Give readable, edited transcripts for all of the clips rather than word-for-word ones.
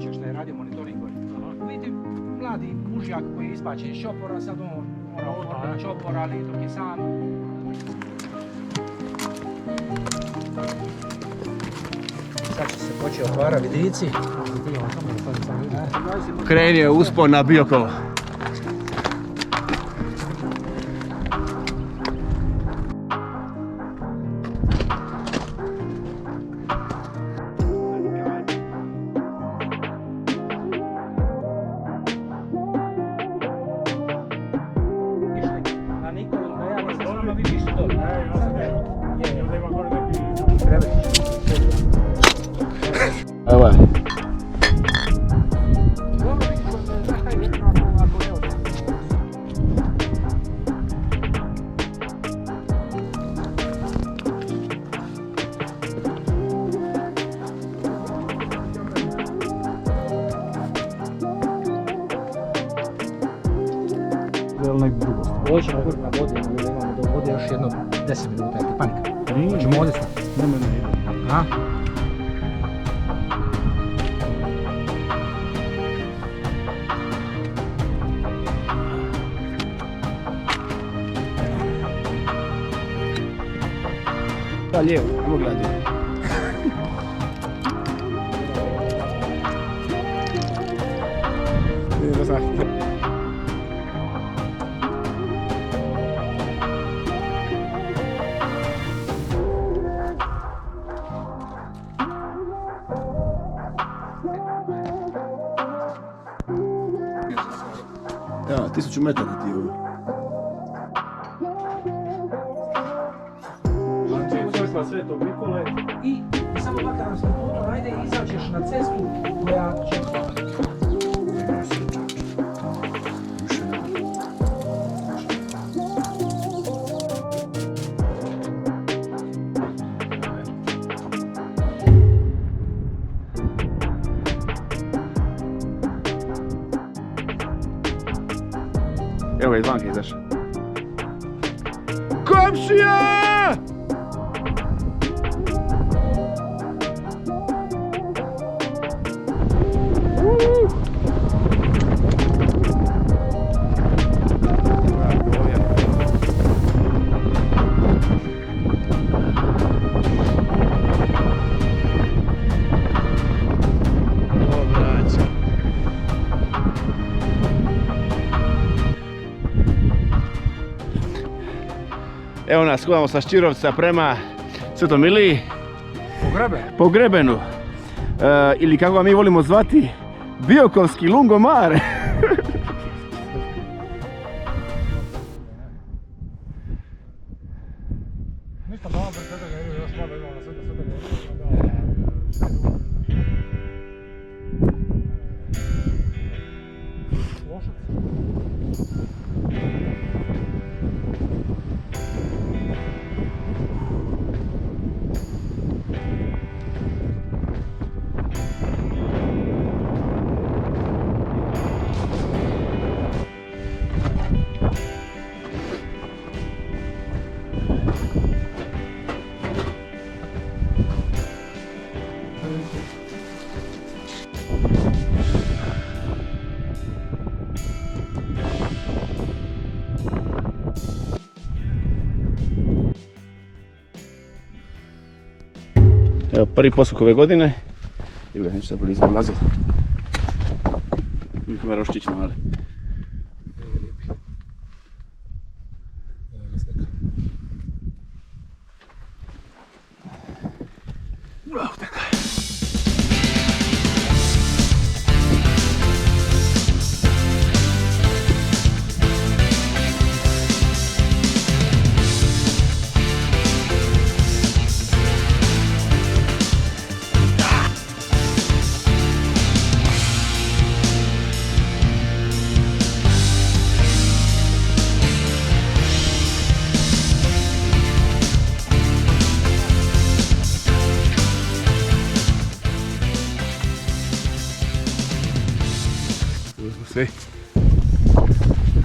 Jovića što je radio monitoring gore. Vidite, mladi mužjak koji je ispačen iz čopora, sad on mora otvoriti čopor, ali dok je sam. Sad će se početi otvarati vidici. Krenio je uspon na Biokovo. Evo je. Ovo ćemo guriti na vodi, imamo do vode još jedno 10 minuta, je ti panika? Hoćemo ovdje stati? Aha. Pa lijevo, ajmo gledati. Ja, 1000 metara ti je ovo. Crkva Svetog Nikole. I samo makadarskim putom, ajde izađeš na cestu koja će... Evo je izvanka izašao. Komšija! Evo nas, hodamo sa Ščirovca prema Svetom Iliji. Po grebenu. Ili kako ga mi volimo zvati, Biokovski lungomare. Ništa malo pre Svetog Ilije, još malo imamo na Svetog Ilije. Evo prvi poskok ove godine. Evo ga, neću sad blizu ulaziti. Ima roščić mali. Bravo, tako je. Svi.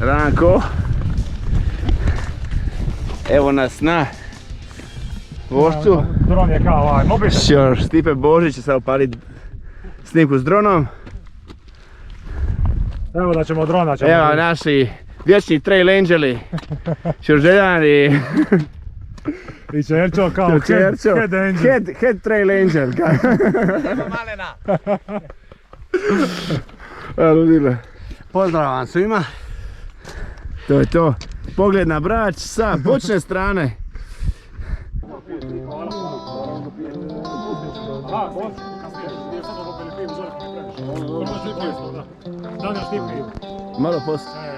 Ranko. Evo nas na vožcu. Dron je kao ovaj mobitel. Stipe Božić će sad upaliti snimku s dronom. Evo da ćemo drona. Evo naši vječni trail angeli, Ćurželjan i I Čerčo kao head angel. Head trail angel. Evo malena. Ludilo. Pozdrav vam svima. To je to. Pogled na Brač sa bočne strane. Malo poslije.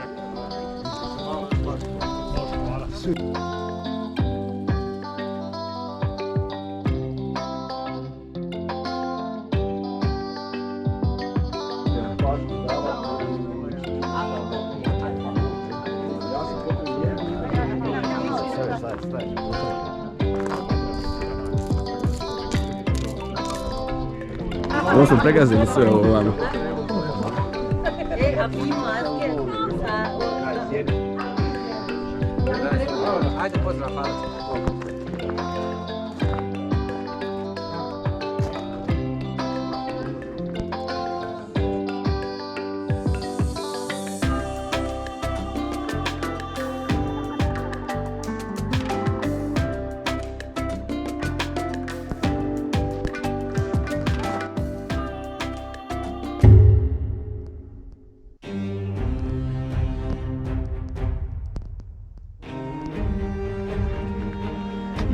Ovo smo pregazili sve ovo vamo. Ajde pozdrav, hvala.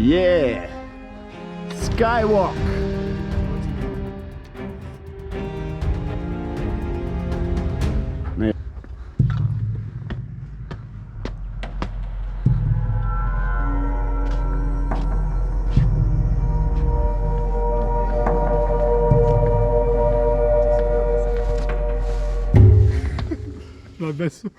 Yeah! Skywalk! Ne. Na besu.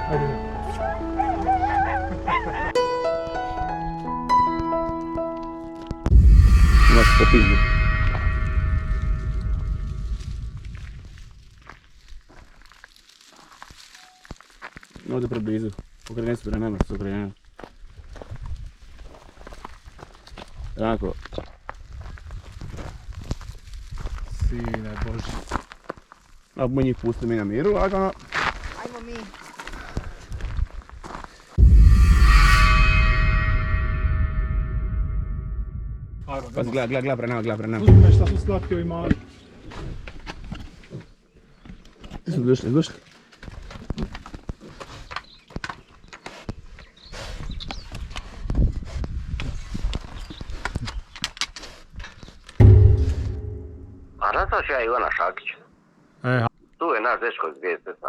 Ajde. Imaš popizdu. Ovdje preblizu. Okreni se, nema se okrenjeno. Tako. Sine Bože. A mi njih pusti mi na miru, lagano. Ajmo mi. Pa gleda pre nama. Uzme šta su slatki ovi mali. Su došli. A znaš ja Ivana Šakića? Tu je naš dečko iz GSS-a.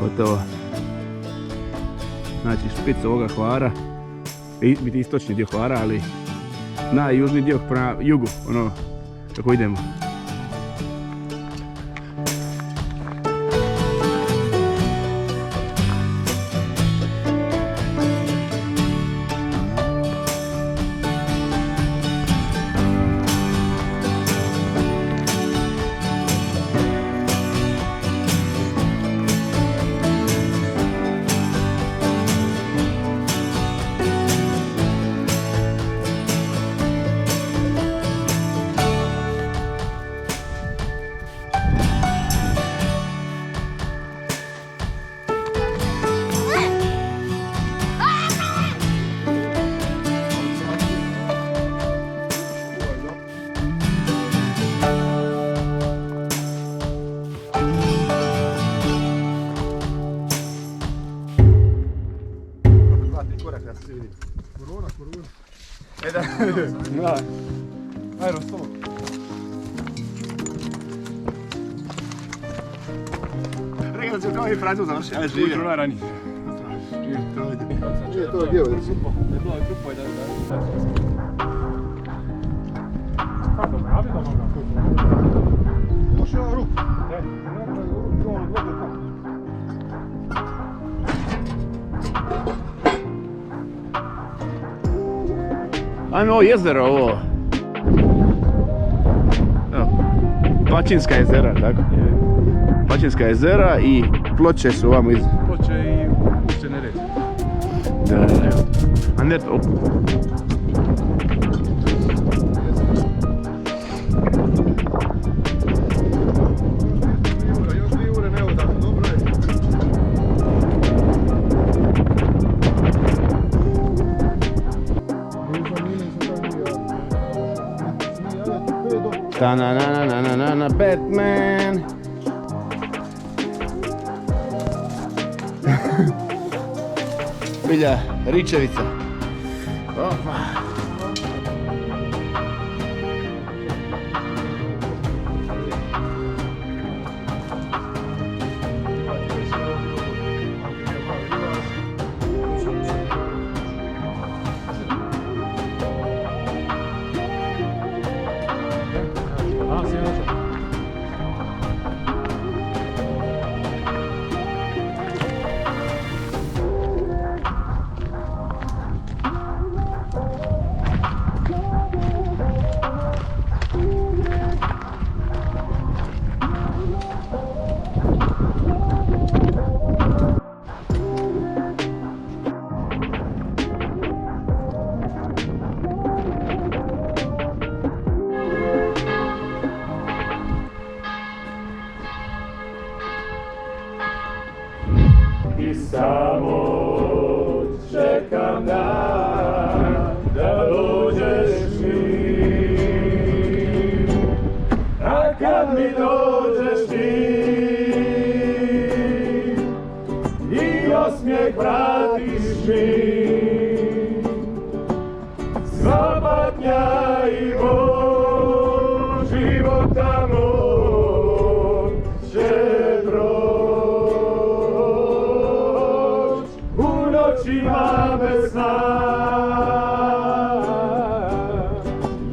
Gotovo. Znači špic ovoga Hvara, biti istočni dio Hvara, ali najjužni dio prema jugu, ono kako idemo. Da. Ajde, ostalo. Rekao sam kao i Francu završi, ajde živio. Ujutro najranije. Nije to gdje ovdje si. Kako me, abi da moga? Možeš ovo ruku. Ajme ovo jezero, ovo. Evo, Pačinska jezera, tako? Pačinska jezera i Ploče su ovamo iz... Ploče i ušće Neretve. Da. A ne to... Još 2 ure ne odam, dobro je. Ta-na-na-na-na-na-na, Batman! Bilja Ričevica. Opa. I samo čekam da dođeš mi. A kad mi dođeš ti i osmijeh vratiš mi, sva patnja i bol života mog će proći. U noćima bez sna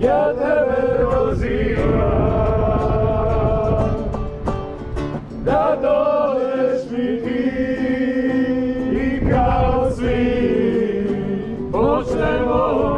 ja tebe pozivam da dođeš mi ti i kao svi počnemo